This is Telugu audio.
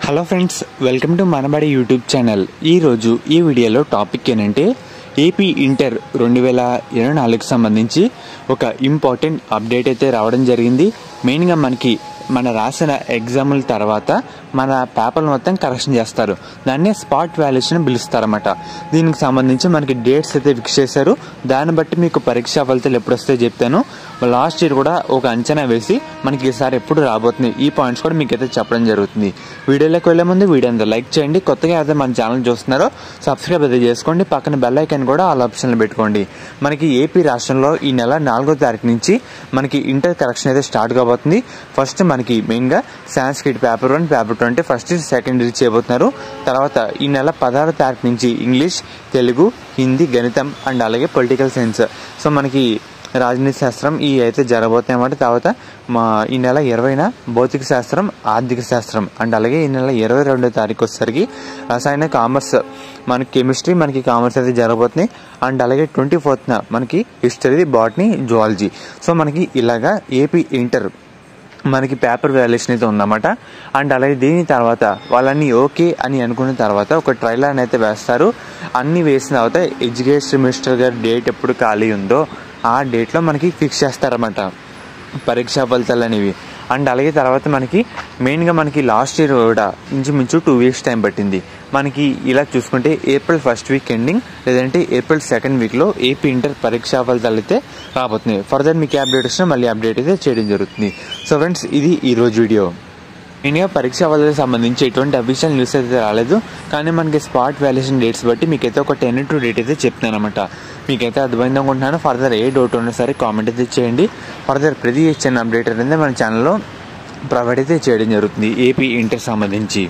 Hello friends, welcome to Manabadi YouTube channel. ఈరోజు ఈ వీడియోలో టాపిక్ ఏంటంటే ఏపీ ఇంటర్ 2024కి సంబంధించి ఒక ఇంపార్టెంట్ అప్డేట్ అయితే రావడం జరిగింది. మెయిన్గా మన రాసిన ఎగ్జాముల తర్వాత మన పేపర్ మొత్తం కరెక్షన్ చేస్తారు. దాన్నే స్పాట్ వాల్యుయేషన్ పిలుస్తారన్నమాట. దీనికి సంబంధించి మనకి డేట్స్ అయితే ఫిక్స్ చేశారు. దాన్ని బట్టి మీకు పరీక్షా ఫలితాలు ఎప్పుడు వస్తాయో చెప్తాను. లాస్ట్ ఇయర్ కూడా ఒక అంచనా వేసి మనకి ఈసారి ఎప్పుడు రాబోతుంది ఈ పాయింట్స్ కూడా మీకు అయితే చెప్పడం జరుగుతుంది. వీడియోలోకి వెళ్లే ముందు వీడియో అంతా లైక్ చేయండి. కొత్తగా అయితే మన ఛానల్ చూస్తున్నారో సబ్స్క్రైబ్ అయితే చేసుకోండి. పక్కన బెల్ ఐకాన్ కూడా ఆల్ ఆప్షన్లు పెట్టుకోండి. మనకి ఏపీ రాష్ట్రంలో ఈ నెల 4వ తారీఖు నుంచి మనకి ఇంటర్ కరెక్షన్ అయితే స్టార్ట్ కాబోతుంది. ఫస్ట్ మనకి మెయిన్గా సాంస్క్రిట్ పేపర్ 1, పేపర్ 2 అంటే ఫస్ట్ సెకండ్ రిలీజ్ చేయబోతున్నారు. తర్వాత ఈ నెల 16వ తారీఖు నుంచి ఇంగ్లీష్, తెలుగు, హిందీ, గణితం అండ్ అలాగే పొలిటికల్ సైన్స్, సో మనకి రాజనీతి శాస్త్రం ఈ అయితే జరగబోతున్నాయి అన్నమాట. తర్వాత ఈ నెల 20న భౌతిక శాస్త్రం, ఆర్థిక శాస్త్రం అండ్ అలాగే ఈ నెల 22వ తారీఖు వచ్చేసరికి రసాయన, కామర్స్, మనకి కెమిస్ట్రీ, మనకి కామర్స్ అయితే జరగబోతున్నాయి. అండ్ అలాగే 24న మనకి హిస్టరీ, బాటనీ, జువాలజీ. సో మనకి ఇలాగా ఏపీ ఇంటర్ మనకి పేపర్ వాల్యుయేషన్ అయితే ఉందన్నమాట. అండ్ అలాగే దీని తర్వాత వాళ్ళని ఓకే అని అనుకున్న తర్వాత ఒక ట్రైలర్ అయితే వేస్తారు. అన్నీ వేసిన తర్వాత ఎడ్యుకేషన్ మినిస్టర్ గారి డేట్ ఎప్పుడు ఖాళీ ఉందో ఆ డేట్లో మనకి ఫిక్స్ చేస్తారన్నమాట పరీక్షా ఫలితాలు అనేవి. అండ్ అలాగే తర్వాత మనకి మెయిన్గా మనకి లాస్ట్ ఇయర్ కూడా ఇంచుమించు 2 వీక్స్ టైం పట్టింది. మనకి ఇలా చూసుకుంటే ఏప్రిల్ 1st వీక్ ఎండింగ్ లేదంటే ఏప్రిల్ 2nd వీక్లో ఏపీ ఇంటర్ పరీక్షా ఫలితాలు అయితే రాబోతున్నాయి. ఫర్దర్ మీకు అప్డేట్ వచ్చినా మళ్ళీ అప్డేట్ అయితే చేయడం జరుగుతుంది. సో ఫ్రెండ్స్, ఇది ఈరోజు వీడియో. మెయిన్గా పరీక్షా ఫలితాలకు సంబంధించి ఎటువంటి అఫీషియల్ న్యూస్ అయితే రాలేదు, కానీ మనకి స్పాట్ వాల్యుయేషన్ డేట్స్ బట్టి మీకైతే ఒక 10 డేట్ అయితే చెప్తున్నాను అనమాట. మీకైతే అర్థమైంది అనుకుంటున్నాను. ఫర్దర్ ఏ డౌట్ ఉన్నా సరే కామెంట్ అయితే చేయండి. ఫర్దర్ ప్రతి చిన్న అప్డేట్ అనేది మన ఛానల్లో ప్రొవైడ్ అయితే చేయడం జరుగుతుంది ఏపీ ఇంటర్ సంబంధించి.